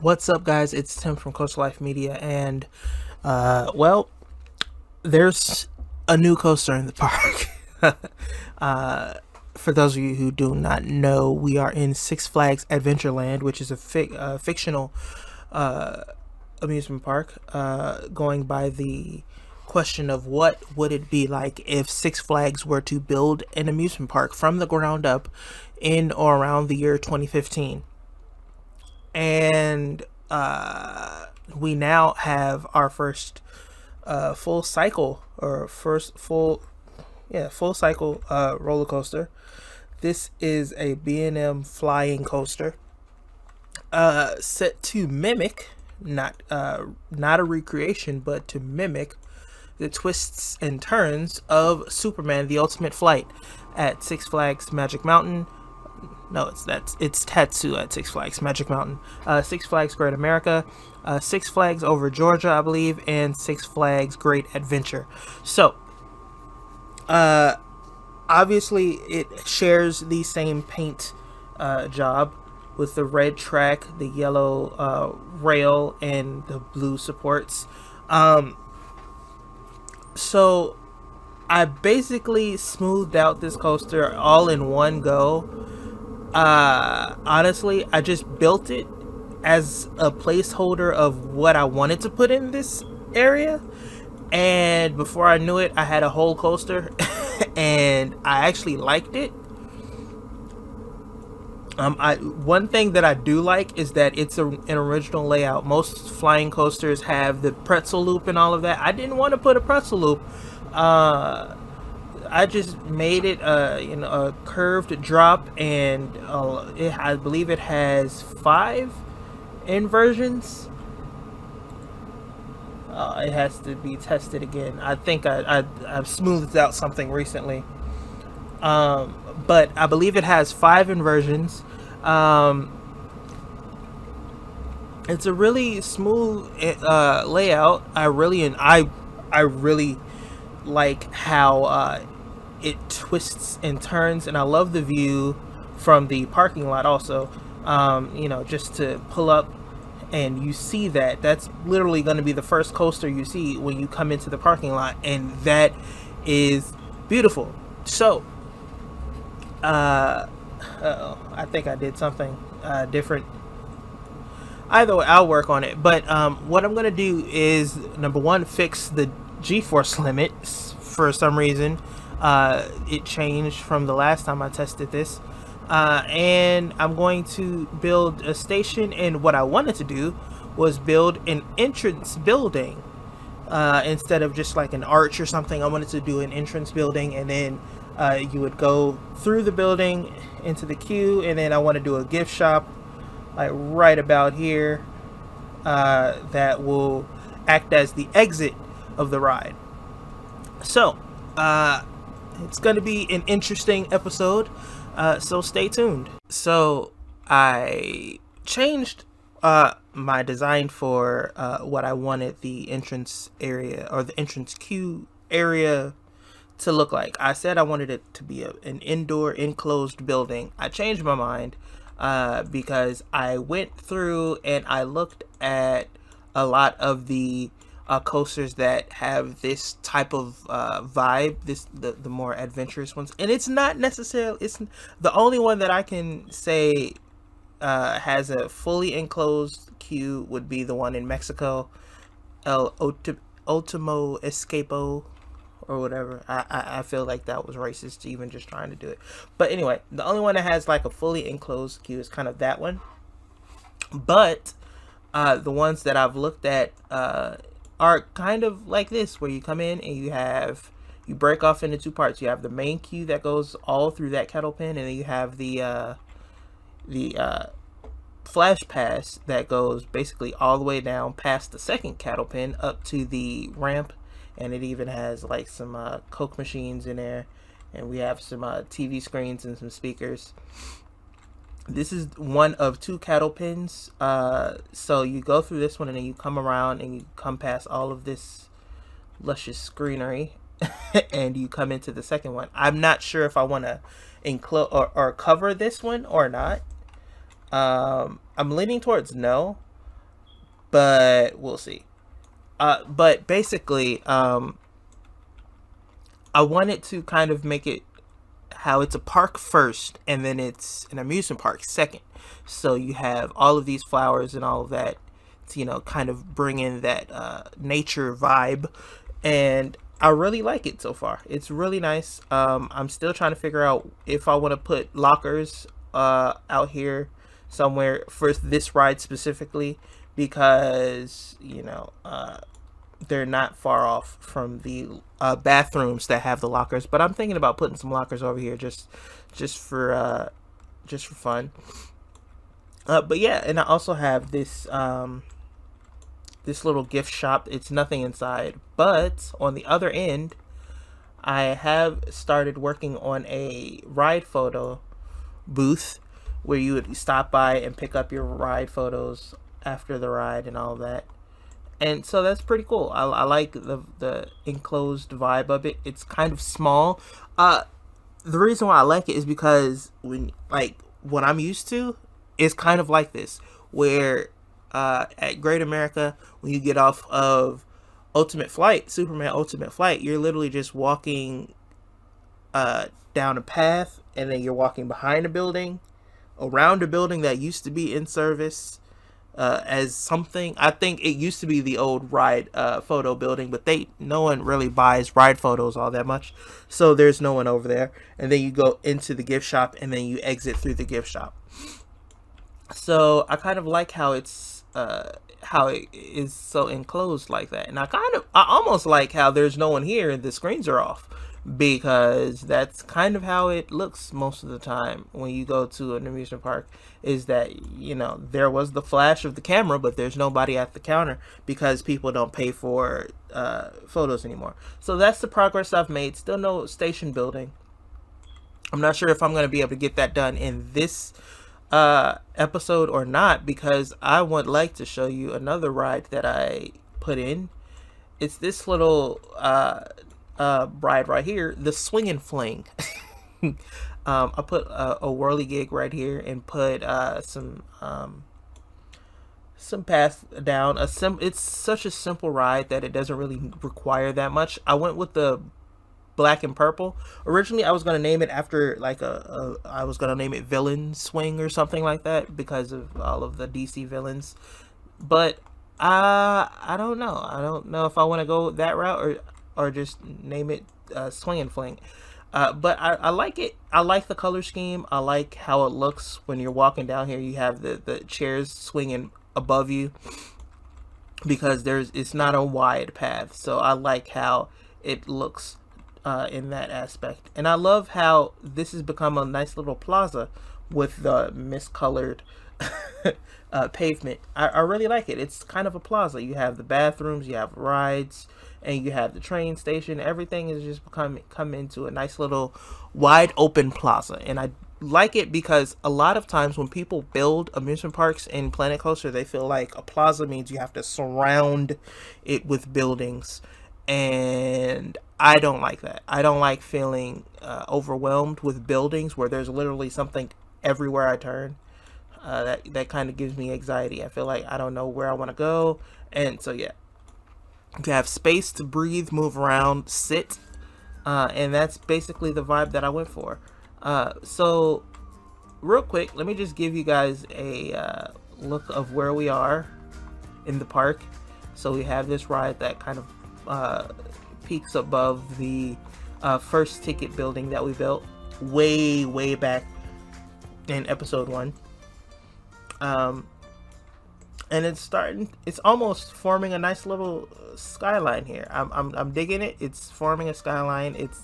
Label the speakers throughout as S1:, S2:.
S1: What's up, guys? It's Tim from Coastal Life Media, and well, there's a new coaster in the park. For those of you who do not know, we are in Six Flags Adventureland, which is a fictional uh, amusement park, going by the question of what would it be like if Six Flags were to build an amusement park from the ground up in or around the year 2015. And we now have our first full cycle, or first full cycle roller coaster. This is a B&M flying coaster, set to mimic, not a recreation, but to mimic the twists and turns of Superman: The Ultimate Flight at Six Flags Magic Mountain. No, it's Tatsu at Six Flags Magic Mountain, Six Flags Great America, Six Flags Over Georgia, I believe, and Six Flags Great Adventure. So, obviously, it shares the same paint job, with the red track, the yellow rail, and the blue supports. So I basically smoothed out this coaster all in one go. Honestly, I just built it as a placeholder of what I wanted to put in this area, and before I knew it, I had a whole coaster. And I actually liked it. One thing that I do like is that it's an original layout. Most flying coasters have the pretzel loop and all of that. I didn't want to put a pretzel loop. I just made it a curved drop, and I believe it has 5 inversions. It has to be tested again. I think I've smoothed out something recently. But I believe it has 5 inversions. It's a really smooth layout. I really like how it twists and turns, and I love the view from the parking lot also. Just to pull up and you see that's literally going to be the first coaster you see when you come into the parking lot, and that is beautiful. So I think I did something different. Either way, I'll work on it. But what I'm gonna do is, number one, fix the G-force limit. For some reason, it changed from the last time I tested this, and I'm going to build a station. And what I wanted to do was build an entrance building, instead of just like an arch or something. I wanted to do an entrance building, and then you would go through the building into the queue, and then I want to do a gift shop like right about here, that will act as the exit of the ride. So it's going to be an interesting episode, so stay tuned. So I changed my design for what I wanted the entrance area, or the entrance queue area, to look like. I said I wanted it to be an indoor enclosed building. I changed my mind because I went through and I looked at a lot of the coasters that have this type of vibe, the more adventurous ones, and it's not necessarily, it's the only one that I can say has a fully enclosed queue would be the one in Mexico, Ultimo Escapo, or whatever. I feel like that was racist, even just trying to do it. But anyway, the only one that has like a fully enclosed queue is kind of that one. But the ones that I've looked at are kind of like this, where you come in and you break off into 2 parts. You have the main queue that goes all through that kettle pin, and then you have the flash pass that goes basically all the way down past the second cattle pin up to the ramp. And it even has like some Coke machines in there, and we have some TV screens and some speakers. This is one of 2 cattle pins. So you go through this one, and then you come around and you come past all of this luscious greenery, and you come into the second one. I'm not sure if I want to enclose or cover this one or not. I'm leaning towards no, but we'll see. But basically, I wanted to kind of make it how it's a park first and then it's an amusement park second. So you have all of these flowers and all of that to, kind of bring in that nature vibe. And I really like it so far. It's really nice. I'm still trying to figure out if I want to put lockers out here somewhere for this ride specifically, because they're not far off from the bathrooms that have the lockers. But I'm thinking about putting some lockers over here just for fun. But yeah, and I also have this this little gift shop. It's nothing inside, but on the other end, I have started working on a ride photo booth where you would stop by and pick up your ride photos after the ride and all of that. And so that's pretty cool. I like the enclosed vibe of it. It's kind of small. The reason why I like it is because what I'm used to is kind of like this, where at Great America, when you get off of Ultimate Flight, Superman Ultimate Flight, you're literally just walking down a path, and then you're walking behind a building, around a building that used to be in service as something. I think it used to be the old ride photo building, but no one really buys ride photos all that much, so there's no one over there. And then you go into the gift shop, and then you exit through the gift shop. So I kind of like how it is so enclosed like that, and I almost like how there's no one here and the screens are off, because that's kind of how it looks most of the time when you go to an amusement park, is that there was the flash of the camera, but there's nobody at the counter because people don't pay for photos anymore. So that's the progress I've made. Still no station building. I'm not sure if I'm going to be able to get that done in this episode or not, because I would like to show you another ride that I put in. It's this little ride right here, the Swing and Fling. I put a whirly gig right here and put some paths down. It's such a simple ride that it doesn't really require that much. I went with the black and purple. Originally I was going to name it after I was going to name it Villain Swing or something like that, because of all of the DC villains. But I don't know. I don't know if I want to go that route or just name it Swing and Fling. But I like it. I like the color scheme. I like how it looks when you're walking down here. You have the chairs swinging above you, because it's not a wide path. So I like how it looks in that aspect. And I love how this has become a nice little plaza with the miscolored pavement. I really like it. It's kind of a plaza. You have the bathrooms, you have rides, and you have the train station. Everything is just come into a nice little wide open plaza. And I like it because a lot of times when people build amusement parks in Planet Coaster, they feel like a plaza means you have to surround it with buildings. And I don't like that. I don't like feeling overwhelmed with buildings where there's literally something everywhere I turn. That kind of gives me anxiety. I feel like I don't know where I want to go. And so yeah, to have space to breathe, move around, sit, and that's basically the vibe that I went for. So real quick, let me just give you guys a look of where we are in the park. So we have this ride that kind of peaks above the first ticket building that we built way back in episode 1. And it's almost forming a nice little skyline here. I'm digging it. It's forming a skyline. It's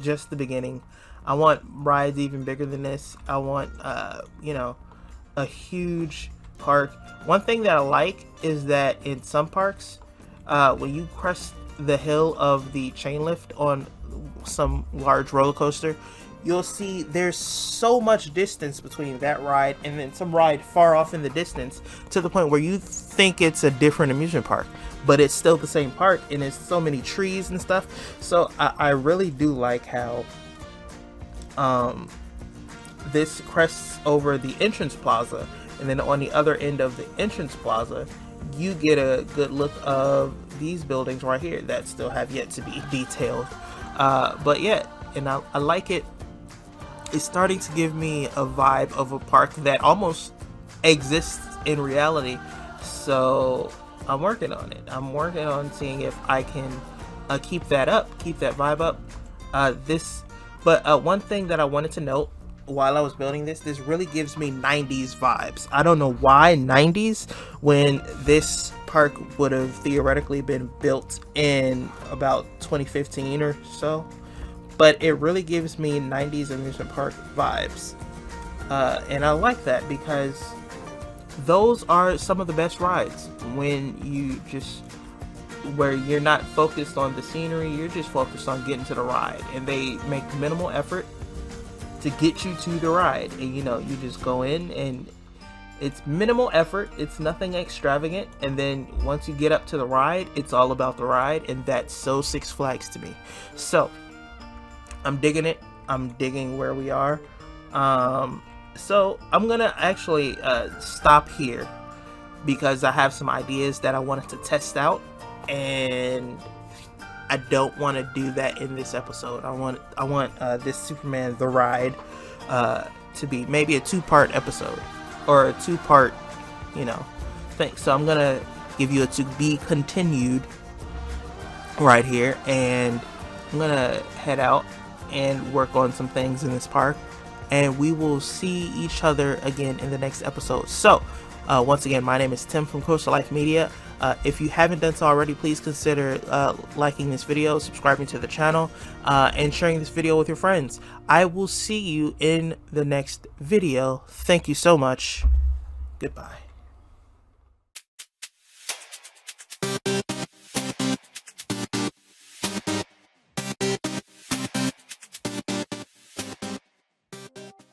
S1: just the beginning. I want rides even bigger than this. I want a huge park. One thing that I like is that in some parks, when you crest the hill of the chain lift on some large roller coaster, you'll see there's so much distance between that ride and then some ride far off in the distance, to the point where you think it's a different amusement park, but it's still the same park, and there's so many trees and stuff. So I really do like how this crests over the entrance plaza, and then on the other end of the entrance plaza you get a good look of these buildings right here that still have yet to be detailed. But yeah, and I like it. It's starting to give me a vibe of a park that almost exists in reality. So I'm working on it. I'm working on seeing if I can keep that up, keep that vibe up. One thing that I wanted to note while I was building this really gives me 90s vibes. I don't know why 90s, when this park would have theoretically been built in about 2015 or so. But it really gives me 90s amusement park vibes. And I like that because those are some of the best rides when where you're not focused on the scenery, you're just focused on getting to the ride. And they make minimal effort to get you to the ride. And you just go in and it's minimal effort, it's nothing extravagant. And then once you get up to the ride, it's all about the ride. And that's so Six Flags to me. So I'm digging it. I'm digging where we are. So I'm gonna actually stop here because I have some ideas that I wanted to test out, and I don't want to do that in this episode. I want this Superman the Ride to be maybe a 2-part episode or a 2-part thing. So I'm gonna give you a to be continued right here, and I'm gonna head out and work on some things in this park, and we will see each other again in the next episode. So once again, my name is Tim from Coastal Life Media. If you haven't done so already, please consider liking this video, subscribing to the channel, and sharing this video with your friends. I will see you in the next video. Thank you so much. Goodbye.